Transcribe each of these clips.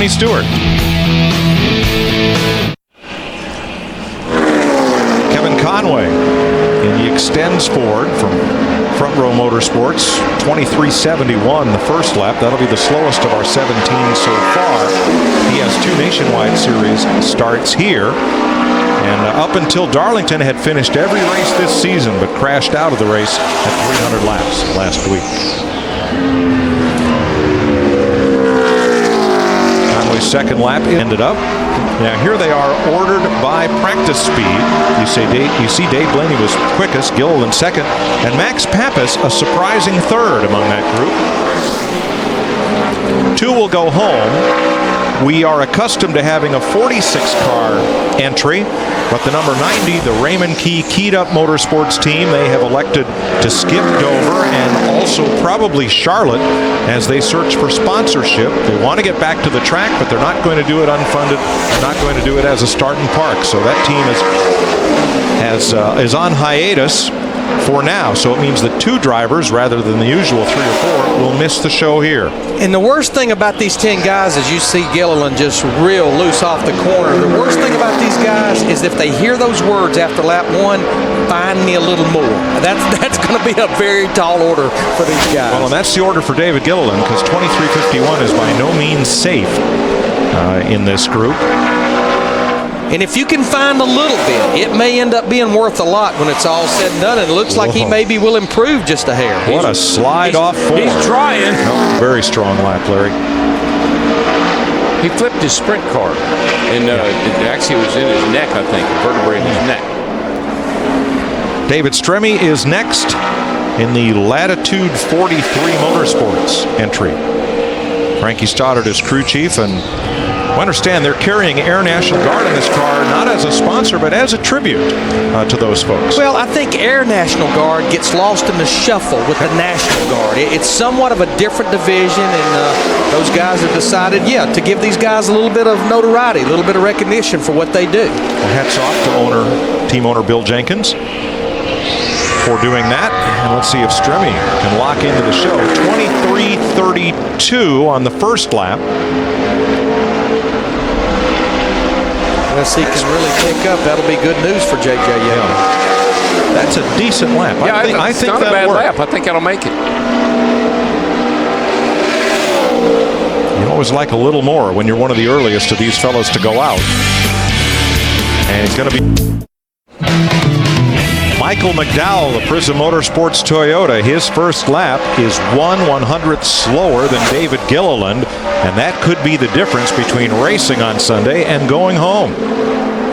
Stewart. Kevin Conway in the extends Ford from Front Row Motorsports. 23.71 the first lap. That'll be the slowest of our 17 so far. He has 2 Nationwide Series starts here. And up until Darlington had finished every race this season, but crashed out of the race at 300 laps last week. Second lap ended up. Now here they are ordered by practice speed. You see Dave Blaney was quickest, Gilliland second, and Max Papis a surprising third among that group. 2 will go home. We are accustomed to having a 46-car entry, but the number 90, the Raymond Key Keyed Up Motorsports team, they have elected to skip Dover and also probably Charlotte as they search for sponsorship. They want to get back to the track, but they're not going to do it unfunded. They're not going to do it as a start and park. So that team is on hiatus for now. So it means that 2 drivers, rather than the usual 3 or 4, will miss the show here. And the worst thing about these 10 guys is you see Gilliland just real loose off the corner. The worst thing about these guys is if they hear those words after lap 1, find me a little more. That's going to be a very tall order for these guys. Well, and that's the order for David Gilliland, because 23.51 is by no means safe in this group. And if you can find a little bit, it may end up being worth a lot when it's all said and done. And it looks like he maybe will improve just a hair. What a slide off forward. He's trying. No, very strong lap, Larry. He flipped his sprint car. And it actually was in his neck, I think. A vertebrae in his neck. David Stremme is next in the Latitude 43 Motorsports entry. Frankie Stoddard is crew chief, and I understand they're carrying Air National Guard in this car, not as a sponsor, but as a tribute to those folks. Well, I think Air National Guard gets lost in the shuffle with the National Guard. It's somewhat of a different division, and those guys have decided, to give these guys a little bit of notoriety, a little bit of recognition for what they do. Well, hats off to team owner Bill Jenkins for doing that. And let's see if Stremme can lock into the show. 23.32 on the first lap. Unless he can really pick up, that'll be good news for J.J. Young. That's a decent lap. Yeah, I think not a bad worked. lap. I think that'll make it. You always like a little more when you're one of the earliest of these fellows to go out. And it's going to be Michael McDowell, the Prism Motorsports Toyota. His first lap is 1/100th slower than David Gilliland, and that could be the difference between racing on Sunday and going home.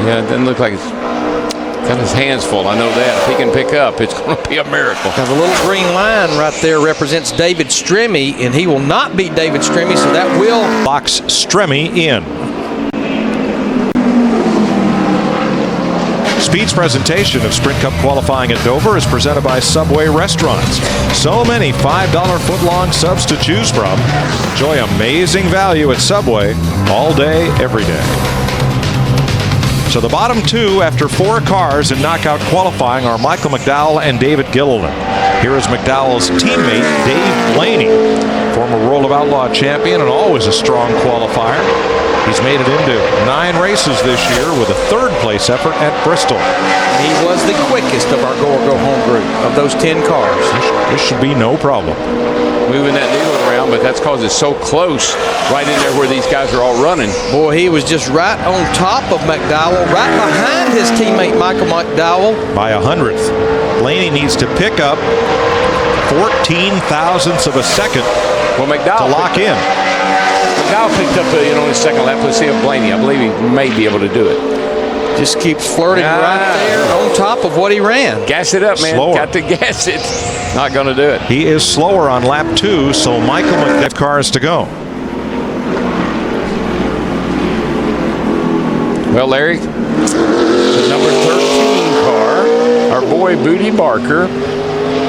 Yeah, it doesn't look like it's got his hands full. I know that. If he can pick up, it's going to be a miracle. Now, the little green line right there represents David Stremme, and he will not beat David Stremme, so that will locks Stremme in. Speed's presentation of Sprint Cup qualifying at Dover is presented by Subway Restaurants. So many $5 foot-long subs to choose from. Enjoy amazing value at Subway all day, every day. So the bottom 2 after 4 cars in knockout qualifying are Michael McDowell and David Gilliland. Here is McDowell's teammate, Dave Blaney, former World of Outlaw champion and always a strong qualifier. He's made it into 9 races this year with a 3rd place effort at Bristol. He was the quickest of our go-home group of those 10 cars. This should be no problem. Moving that needle around, but that's because it's so close right in there where these guys are all running. Boy, he was just right on top of McDowell, right behind his teammate Michael McDowell. By 100th. Blaney needs to pick up 14 thousandths of a second to lock in. McDowell picked up in his second lap. Let's see if Blaney, I believe he may be able to do it. Just keeps flirting right there on top of what he ran. Gas it up, man. Slower. Got to gas it. Not going to do it. He is slower on lap 2, so Michael McDowell cars to go. Well, Larry, the number 13 car, our boy Booty Barker.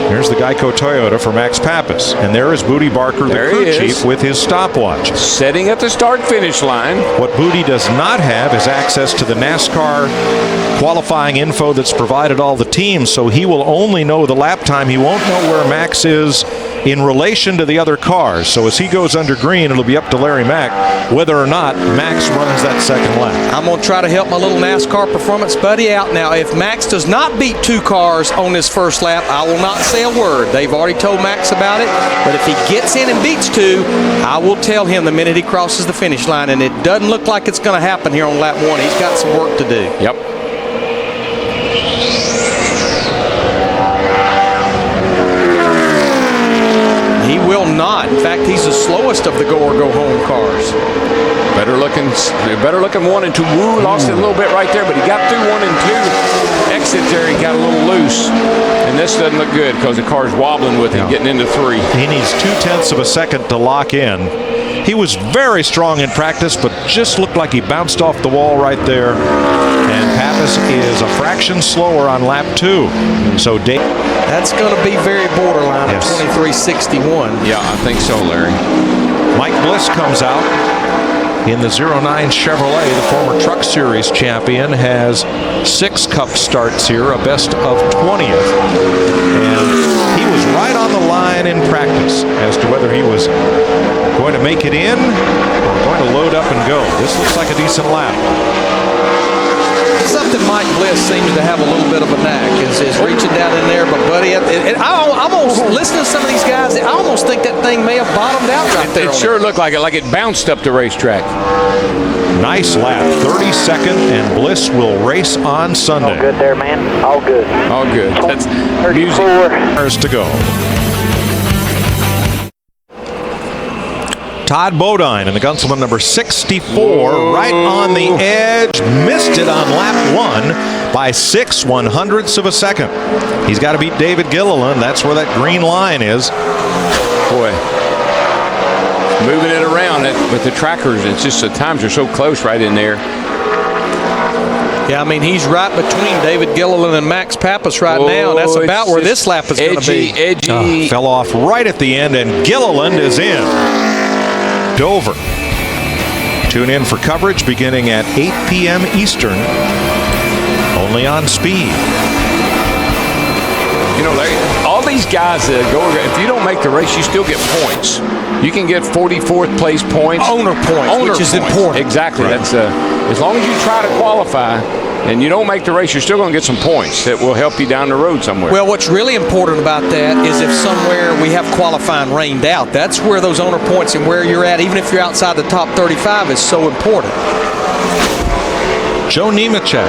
Here's the Geico Toyota for Max Papis. And there is Booty Barker, the crew chief, with his stopwatch. Setting at the start-finish line. What Booty does not have is access to the NASCAR qualifying info that's provided all the teams, so he will only know the lap time. He won't know where Max is in relation to the other cars. So as he goes under green, it'll be up to Larry Mack whether or not Max runs that second lap. I'm going to try to help my little NASCAR performance buddy out. Now, if Max does not beat 2 cars on this first lap, I will not say a word. They've already told Max about it. But if he gets in and beats 2, I will tell him the minute he crosses the finish line. And it doesn't look like it's going to happen here on lap 1. He's got some work to do. Yep. He will not. In fact, he's the slowest of the go-or-go-home cars. Better looking 1 and 2. Woo, lost it a little bit right there, but he got through 1 and 2. Exit there, he got a little loose. And this doesn't look good because the car's wobbling with him, getting into 3. He needs 0.2 of a second to lock in. He was very strong in practice, but just looked like he bounced off the wall right there. And Papis is a fraction slower on lap 2. So that's going to be very borderline at 23.61. Yeah, I think so, Larry. Mike Bliss comes out in the 09 Chevrolet. The former Truck Series champion has 6 Cup starts here, a best of 20th. And he was right on the line in practice as to whether he was going to make it in or going to load up and go. This looks like a decent lap. Something Mike Bliss seems to have a little bit of a knack is reaching down in there. But, buddy, I almost listening to some of these guys, I almost think that thing may have bottomed out right there. It sure looked like it bounced up the racetrack. Nice lap, 32nd, and Bliss will race on Sunday. All good there, man. All good. All good. That's 34. music. Hours to go. Todd Bodine in the Gunselman number 64, right on the edge, missed it on lap 1 by 6/100ths of a second. He's got to beat David Gilliland. That's where that green line is. Boy, moving it around with the trackers, it's just the times are so close right in there. Yeah, I mean, he's right between David Gilliland and Max Papis right now. That's about where this lap is going to be. Edgy. Fell off right at the end, and Gilliland is in. Dover. Tune in for coverage beginning at 8 p.m. Eastern, only on Speed. You know, all these guys that go, if you don't make the race, you still get points. You can get 44th place points. Owner points, which is important. Exactly. Right. That's as long as you try to qualify and you don't make the race, you're still going to get some points that will help you down the road somewhere. Well, what's really important about that is if somewhere we have qualifying rained out, that's where those owner points and where you're at, even if you're outside the top 35, is so important. Joe Nemechek.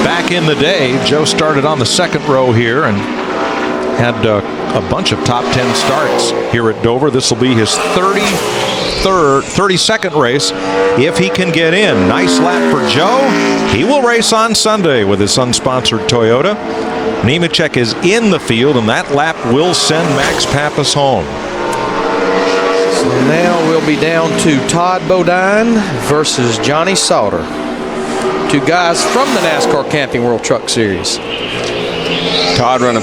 Back in the day, Joe started on the second row here and had a bunch of top 10 starts here at Dover. This will be his 32nd race if he can get in. Nice lap for Joe. He will race on Sunday with his unsponsored Toyota. Nemechek is in the field, and that lap will send Max Papis home. So now we'll be down to Todd Bodine versus Johnny Sauter. 2 guys from the NASCAR Camping World Truck Series. Todd run a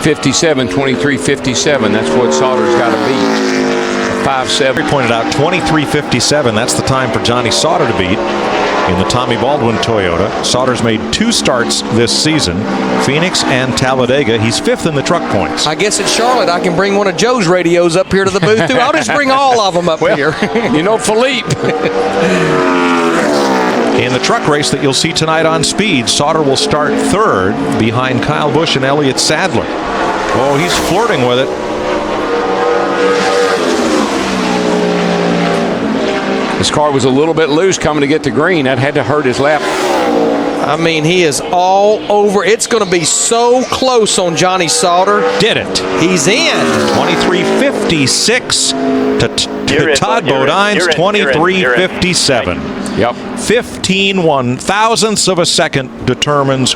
57, 23.57. That's what Sauter's got to beat. 5.7. Pointed out 23.57. That's the time for Johnny Sauter to beat in the Tommy Baldwin Toyota. Sauter's made 2 starts this season, Phoenix and Talladega. He's 5th in the truck points. I guess at Charlotte I can bring one of Joe's radios up here to the booth too. I'll just bring all of them up here. You know, Philippe. In the truck race that you'll see tonight on Speed, Sauter will start 3rd behind Kyle Busch and Elliott Sadler. Oh, he's flirting with it. His car was a little bit loose coming to get the green. That had to hurt his lap. I mean, he is all over. It's going to be so close on Johnny Sauter. Did it. He's in. 23.56 to Todd Bodine's 23.57. Yep. 15 1/1000ths of a second determines